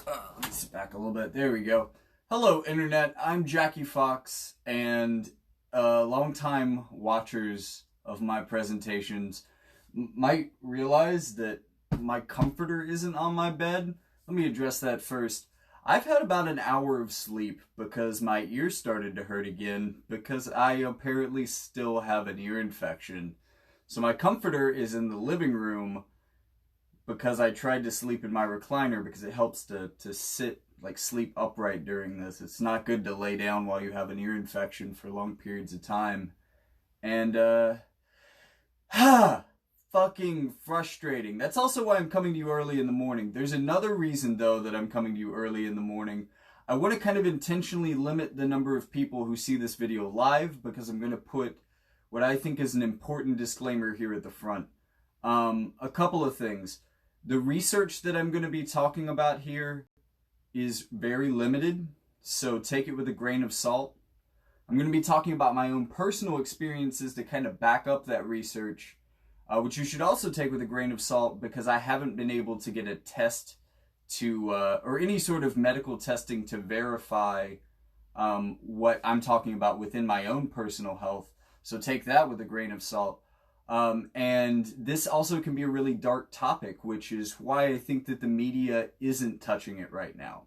Let me sit back a little bit. There we go. Hello, Internet. I'm Jackie Fox, and longtime watchers of my presentations might realize that my comforter isn't on my bed. Let me address that first. I've had about an hour of sleep because my ears started to hurt again because I apparently still have an ear infection. So my comforter is in the living room because I tried to sleep in my recliner because it helps to sleep upright during this. It's not good to lay down while you have an ear infection for long periods of time. And, fucking frustrating. That's also why I'm coming to you early in the morning. There's another reason, though, that I'm coming to you early in the morning. I want to kind of intentionally limit the number of people who see this video live because I'm going to put what I think is an important disclaimer here at the front. A couple of things. The research that I'm going to be talking about here is very limited, so take it with a grain of salt. I'm going to be talking about my own personal experiences to kind of back up that research, which you should also take with a grain of salt because I haven't been able to get a test to, or any sort of medical testing to verify what I'm talking about within my own personal health. So take that with a grain of salt. And this also can be a really dark topic, which is why I think that the media isn't touching it right now.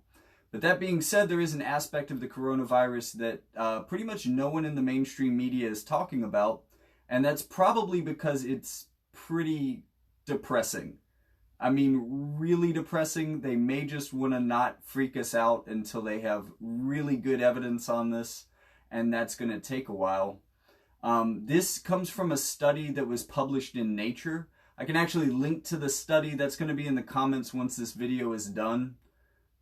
But that being said, there is an aspect of the coronavirus that pretty much no one in the mainstream media is talking about, and that's probably because it's pretty depressing. I mean, really depressing. They may just want to not freak us out until they have really good evidence on this, and that's going to take a while. This comes from a study that was published in Nature. I can actually link to the study. That's going to be in the comments once this video is done.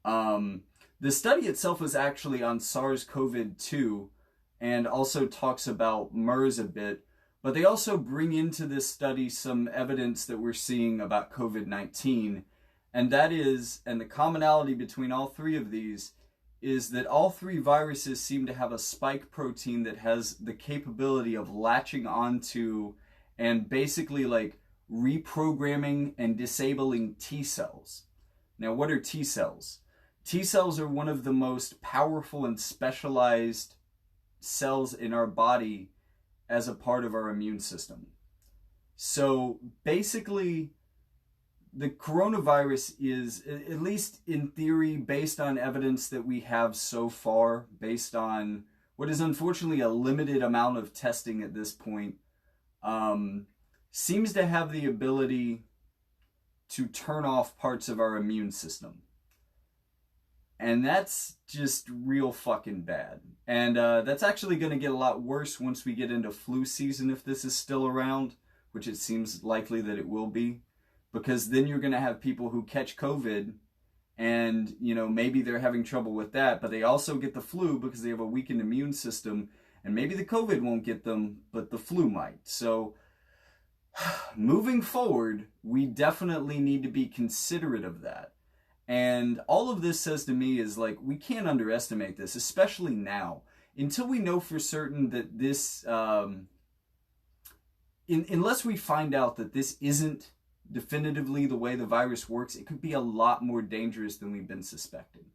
The study itself was actually on SARS-CoV-2 and also talks about MERS a bit, but they also bring into this study some evidence that we're seeing about COVID-19, and that is, and the commonality between all three of these is that all three viruses seem to have a spike protein that has the capability of latching onto and basically like reprogramming and disabling T cells. Now, what are T cells? T cells are one of the most powerful and specialized cells in our body as a part of our immune system. So basically, the coronavirus is, at least in theory, based on evidence that we have so far, based on what is unfortunately a limited amount of testing at this point, seems to have the ability to turn off parts of our immune system. And that's just real fucking bad. And that's actually going to get a lot worse once we get into flu season if this is still around, which it seems likely that it will be. Because then you're going to have people who catch COVID and, you know, maybe they're having trouble with that, but they also get the flu because they have a weakened immune system, and maybe the COVID won't get them, but the flu might. So moving forward, we definitely need to be considerate of that. And all of this says to me is like, we can't underestimate this, especially now. Until we know for certain that this, unless we find out that this isn't definitively the way the virus works, it could be a lot more dangerous than we've been suspecting.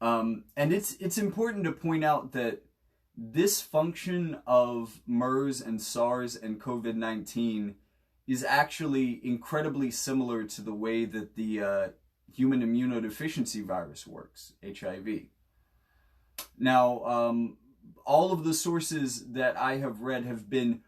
And it's important to point out that this function of MERS and SARS and COVID-19 is actually incredibly similar to the way that the human immunodeficiency virus works, HIV. Now, all of the sources that I have read have been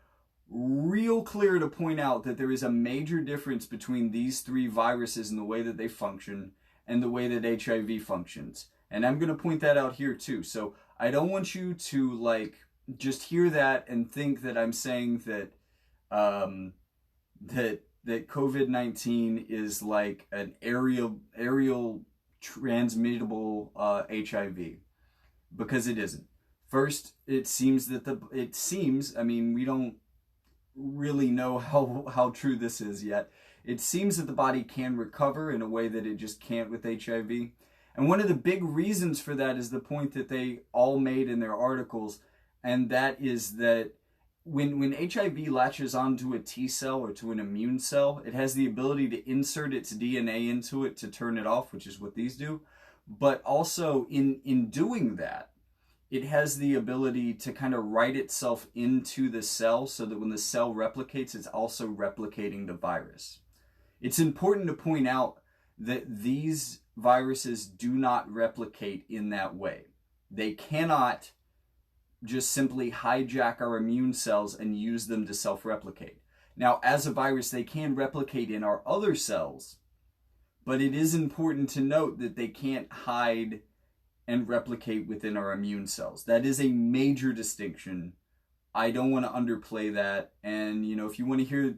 real clear to point out that there is a major difference between these three viruses and the way that they function and the way that HIV functions. And I'm going to point that out here too. So I don't want you to like just hear that and think that I'm saying that that COVID-19 is like an aerial transmittable HIV, because it isn't. First, it seems, I mean, we don't really know how true this is yet. It seems that the body can recover in a way that it just can't with HIV. And one of the big reasons for that is the point that they all made in their articles, and that is that when HIV latches onto a T cell or to an immune cell, it has the ability to insert its DNA into it to turn it off, which is what these do. But also in doing that, it has the ability to kind of write itself into the cell so that when the cell replicates, it's also replicating the virus. It's important to point out that these viruses do not replicate in that way. They cannot just simply hijack our immune cells and use them to self-replicate. Now, as a virus, they can replicate in our other cells, but it is important to note that they can't hide and replicate within our immune cells. That is a major distinction. I don't want to underplay that. And, you know, if you want to hear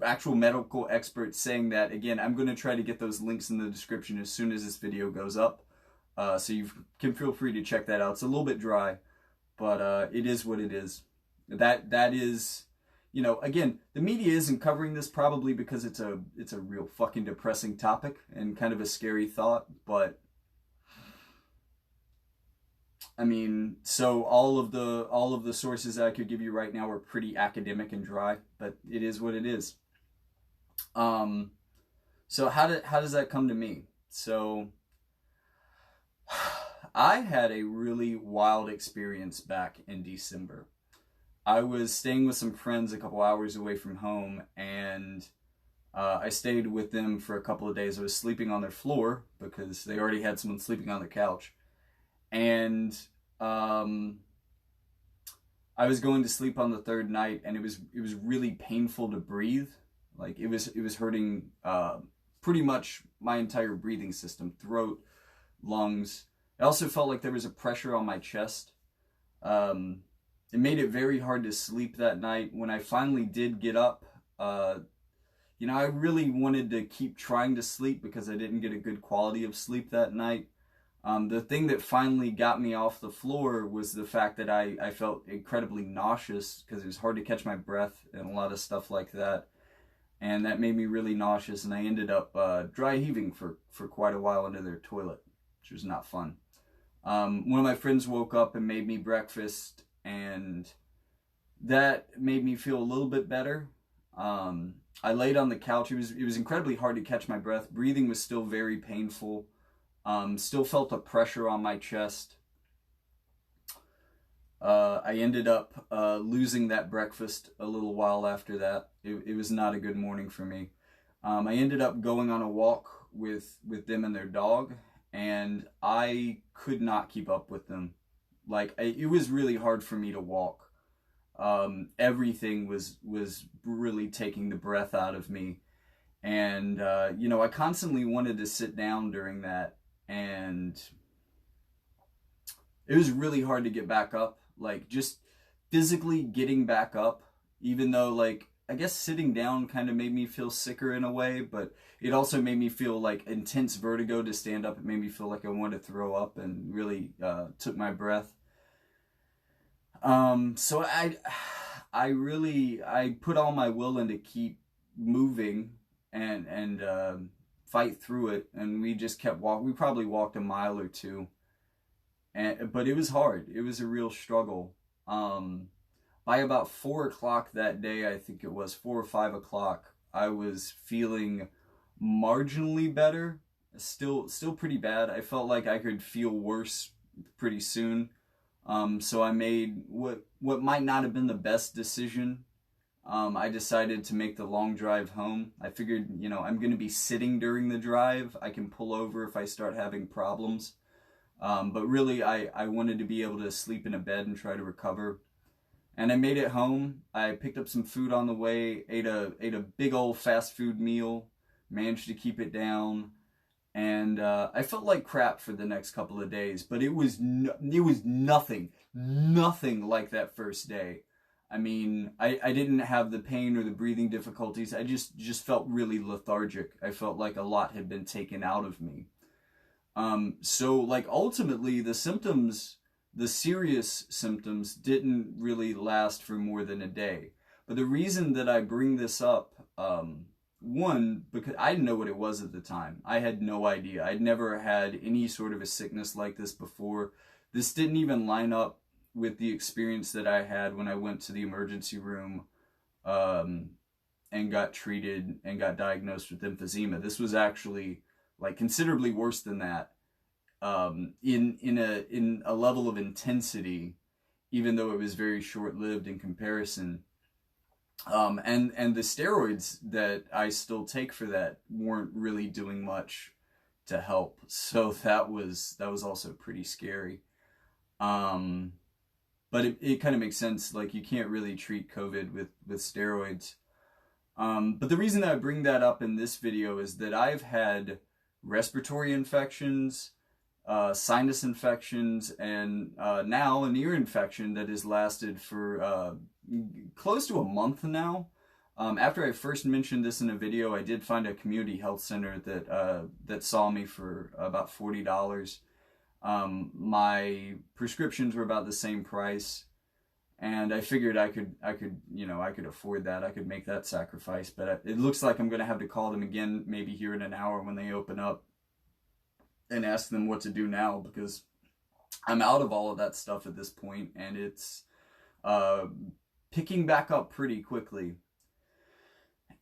actual medical experts saying that, again, I'm going to try to get those links in the description as soon as this video goes up. So you can feel free to check that out. It's a little bit dry, but it is what it is. That is, you know, again, the media isn't covering this probably because it's a real fucking depressing topic and kind of a scary thought, but I mean, so all of the sources I could give you right now are pretty academic and dry, but it is what it is. So how does that come to me? So I had a really wild experience back in December. I was staying with some friends a couple hours away from home, and I stayed with them for a couple of days. I was sleeping on their floor because they already had someone sleeping on their couch. And I was going to sleep on the third night, and it was really painful to breathe. Like it was hurting pretty much my entire breathing system, throat, lungs. It also felt like there was a pressure on my chest. It made it very hard to sleep that night. When I finally did get up, you know, I really wanted to keep trying to sleep because I didn't get a good quality of sleep that night. The thing that finally got me off the floor was the fact that I felt incredibly nauseous because it was hard to catch my breath and a lot of stuff like that. And that made me really nauseous, and I ended up dry heaving for quite a while under their toilet, which was not fun. One of my friends woke up and made me breakfast, and that made me feel a little bit better. I laid on the couch. It was incredibly hard to catch my breath. Breathing was still very painful. Still felt a pressure on my chest. I ended up losing that breakfast a little while after that. It was not a good morning for me. I ended up going on a walk with them and their dog, and I could not keep up with them. Like, it was really hard for me to walk. Everything was really taking the breath out of me. And, you know, I constantly wanted to sit down during that. And it was really hard to get back up, like just physically getting back up, even though, like, I guess sitting down kind of made me feel sicker in a way, but it also made me feel like intense vertigo to stand up. It made me feel like I wanted to throw up and really took my breath. So I put all my will into keep moving and fight through it, and we just kept walking. We probably walked a mile or two, but it was hard. It was a real struggle. By about 4 o'clock that day, I think it was 4 or 5 o'clock, I was feeling marginally better. Still pretty bad. I felt like I could feel worse pretty soon. So I made what might not have been the best decision. I decided to make the long drive home. I figured, you know, I'm going to be sitting during the drive. I can pull over if I start having problems. But really, I wanted to be able to sleep in a bed and try to recover. And I made it home. I picked up some food on the way, ate a big old fast food meal, managed to keep it down. And I felt like crap for the next couple of days, but it was nothing like that first day. I mean, I didn't have the pain or the breathing difficulties. I just felt really lethargic. I felt like a lot had been taken out of me. So like ultimately the symptoms, the serious symptoms didn't really last for more than a day. But the reason that I bring this up, one, because I didn't know what it was at the time. I had no idea. I'd never had any sort of a sickness like this before. This didn't even line up with the experience that I had when I went to the emergency room and got treated and got diagnosed with emphysema. This was actually like considerably worse than that, in a level of intensity, even though it was very short-lived in comparison. And the steroids that I still take for that weren't really doing much to help. So that was also pretty scary. But it kind of makes sense. Like, you can't really treat COVID with steroids. But the reason that I bring that up in this video is that I've had respiratory infections, sinus infections, and now an ear infection that has lasted for close to a month now. After I first mentioned this in a video, I did find a community health center that saw me for about $40. My prescriptions were about the same price, and I figured I could afford that. I could make that sacrifice, but it looks like I'm going to have to call them again maybe here in an hour when they open up and ask them what to do now, because I'm out of all of that stuff at this point, and it's picking back up pretty quickly.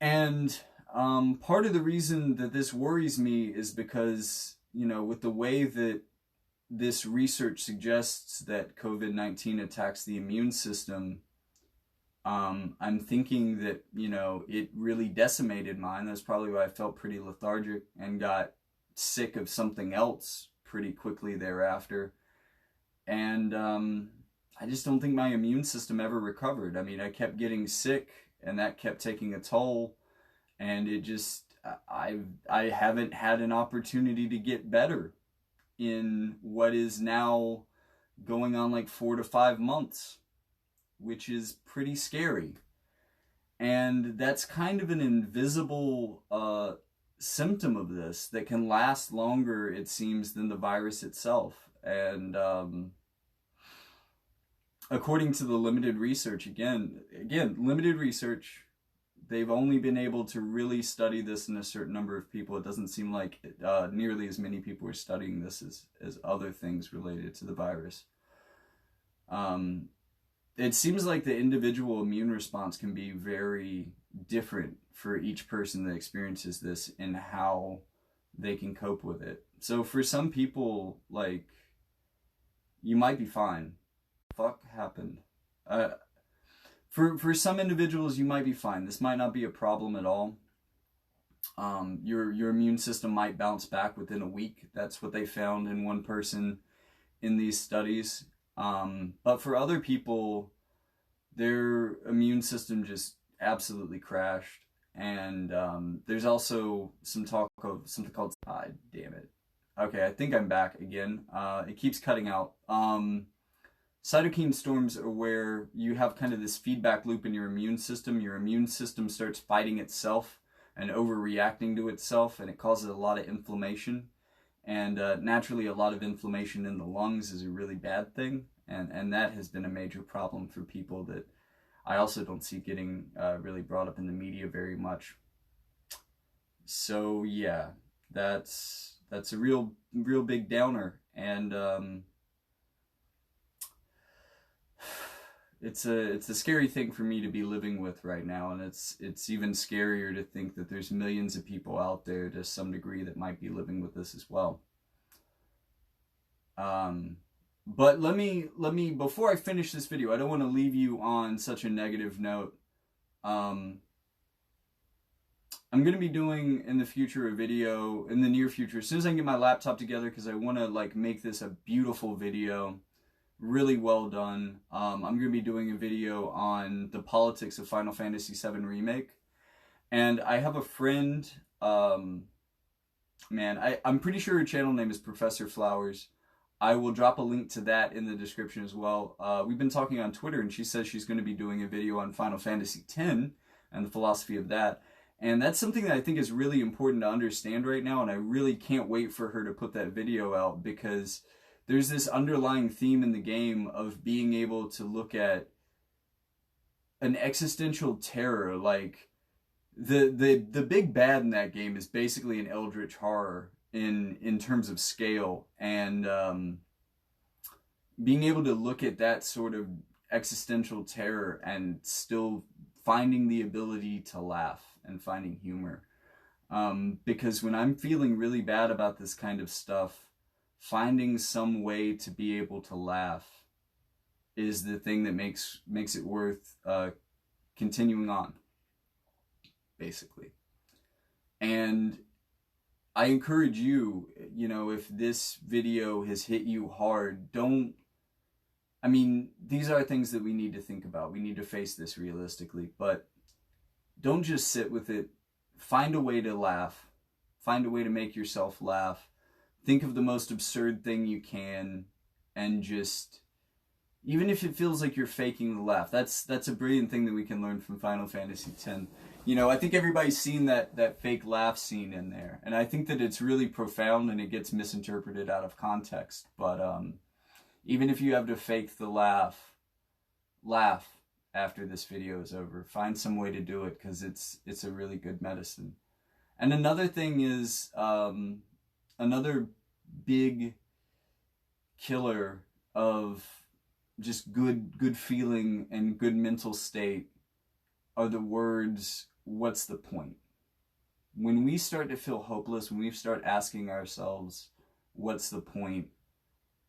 And part of the reason that this worries me is because, with the way that this research suggests that COVID-19 attacks the immune system, I'm thinking that, it really decimated mine. That's probably why I felt pretty lethargic and got sick of something else pretty quickly thereafter. And I just don't think my immune system ever recovered. I mean, I kept getting sick, and that kept taking a toll, and I haven't had an opportunity to get better in what is now going on like 4 to 5 months, which is pretty scary. And that's kind of an invisible symptom of this that can last longer, it seems, than the virus itself. And according to the limited research, again, limited research, they've only been able to really study this in a certain number of people. It doesn't seem like nearly as many people are studying this as other things related to the virus. It seems like the individual immune response can be very different for each person that experiences this and how they can cope with it. So for some people, like, you might be fine. Fuck happened. For some individuals, you might be fine. This might not be a problem at all. Your immune system might bounce back within a week. That's what they found in one person in these studies. But for other people, their immune system just absolutely crashed. And there's also some talk of something called... damn it. Okay, I think I'm back again. It keeps cutting out. Cytokine storms are where you have kind of this feedback loop in your immune system. Your immune system starts fighting itself and overreacting to itself, and it causes a lot of inflammation. And naturally, a lot of inflammation in the lungs is a really bad thing, and that has been a major problem for people that I also don't see getting really brought up in the media very much. So yeah, that's a real big downer, and it's a scary thing for me to be living with right now, and it's even scarier to think that there's millions of people out there to some degree that might be living with this as well. But let me before I finish this video, I don't want to leave you on such a negative note. I'm going to be doing in the future a video in the near future, as soon as I can get my laptop together, because I want to like make this a beautiful video. Really well done. I'm going to be doing a video on the politics of Final Fantasy VII Remake. And I have a friend, I'm pretty sure her channel name is Professor Flowers. I will drop a link to that in the description as well. We've been talking on Twitter, and she says she's going to be doing a video on Final Fantasy X and the philosophy of that. And that's something that I think is really important to understand right now, and I really can't wait for her to put that video out, because there's this underlying theme in the game of being able to look at an existential terror. Like, the big bad in that game is basically an eldritch horror in terms of scale. And being able to look at that sort of existential terror and still finding the ability to laugh and finding humor. Because when I'm feeling really bad about this kind of stuff, finding some way to be able to laugh is the thing that makes it worth continuing on, basically. And I encourage you, if this video has hit you hard, these are things that we need to think about. We need to face this realistically, but don't just sit with it. Find a way to laugh. Find a way to make yourself laugh. Think of the most absurd thing you can, and just, even if it feels like you're faking the laugh, that's a brilliant thing that we can learn from Final Fantasy X. I think everybody's seen that fake laugh scene in there, and I think that it's really profound and it gets misinterpreted out of context. But even if you have to fake the laugh after this video is over. Find some way to do it, because it's a really good medicine. And another thing is, another big killer of just good feeling and good mental state are the words, "What's the point?" When we start to feel hopeless, when we start asking ourselves, "What's the point?"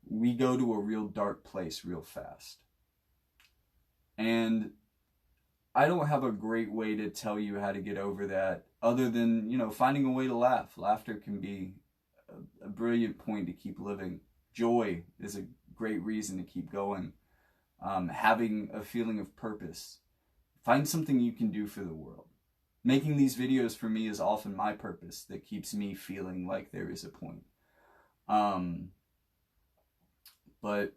we go to a real dark place real fast. And I don't have a great way to tell you how to get over that, other than, finding a way to laugh. Laughter can be a brilliant point to keep living. Joy is a great reason to keep going. Having a feeling of purpose. Find something you can do for the world. Making these videos for me is often my purpose that keeps me feeling like there is a point. But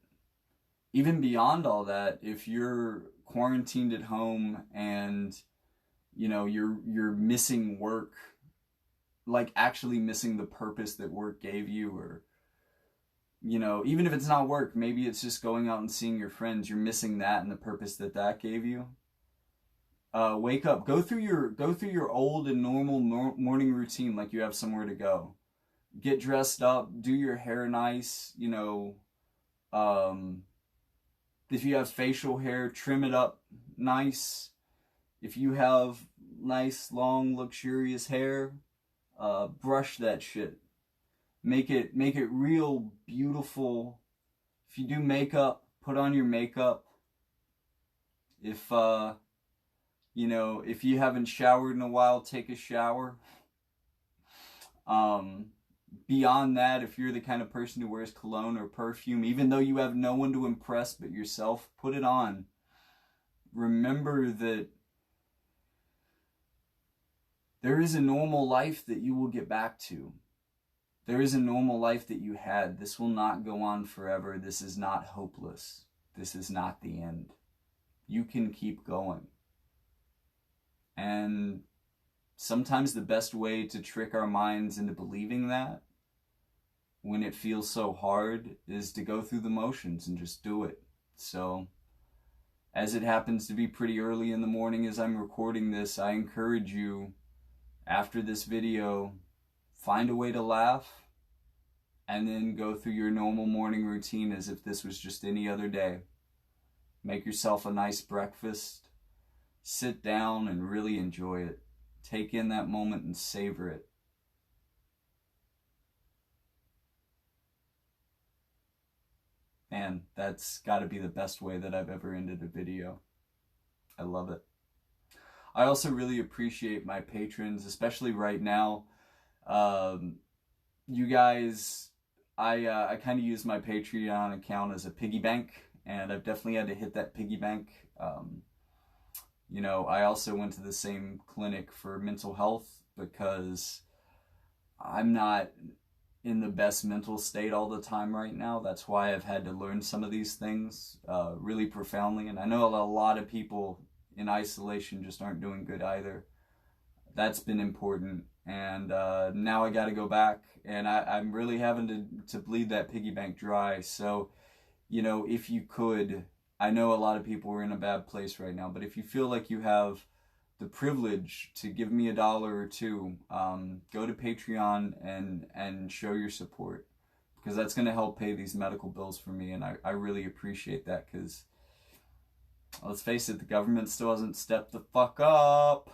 even beyond all that, if you're quarantined at home and you're missing work, like actually missing the purpose that work gave you, or even if it's not work, maybe it's just going out and seeing your friends, you're missing that and the purpose that gave you. Wake up, go through your old and normal morning routine like you have somewhere to go. Get dressed up, do your hair nice, if you have facial hair, trim it up nice. If you have nice, long, luxurious hair, brush that shit. Make it real beautiful. If you do makeup, put on your makeup. If if you haven't showered in a while, take a shower. Beyond that, if you're the kind of person who wears cologne or perfume, even though you have no one to impress but yourself, put it on. Remember that there is a normal life that you will get back to. There is a normal life that you had. This will not go on forever. This is not hopeless. This is not the end. You can keep going. And sometimes the best way to trick our minds into believing that, when it feels so hard, is to go through the motions and just do it. So, as it happens to be pretty early in the morning as I'm recording this, I encourage you, after this video, find a way to laugh, and then go through your normal morning routine as if this was just any other day. Make yourself a nice breakfast, sit down and really enjoy it. Take in that moment and savor it. Man, that's got to be the best way that I've ever ended a video. I love it. I also really appreciate my patrons, especially right now. You guys, I kind of use my Patreon account as a piggy bank, and I've definitely had to hit that piggy bank. I also went to the same clinic for mental health because I'm not in the best mental state all the time right now. That's why I've had to learn some of these things really profoundly. And I know a lot of people in isolation just aren't doing good either. That's been important. And now I got to go back, and I'm really having to bleed that piggy bank dry. So, if you could, I know a lot of people are in a bad place right now, but if you feel like you have the privilege to give me $1 or $2, go to Patreon and show your support. because that's going to help pay these medical bills for me, and I really appreciate that, because let's face it, the government still hasn't stepped the fuck up,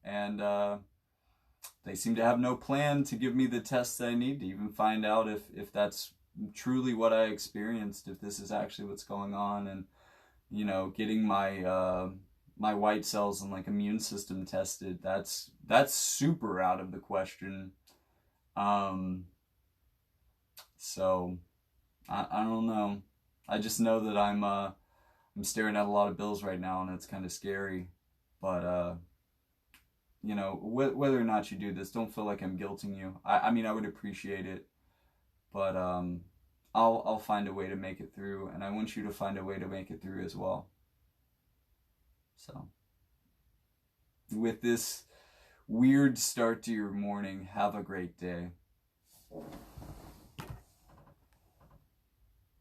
and they seem to have no plan to give me the tests that I need to even find out if that's truly what I experienced, if this is actually what's going on. And you know, getting my my white cells and like immune system tested, that's super out of the question. So I don't know. I just know that I'm staring at a lot of bills right now, and it's kind of scary. But you know, whether or not you do this, don't feel like I'm guilting you. I mean, I would appreciate it, but I'll find a way to make it through, and I want you to find a way to make it through as well. So, with this weird start to your morning, have a great day.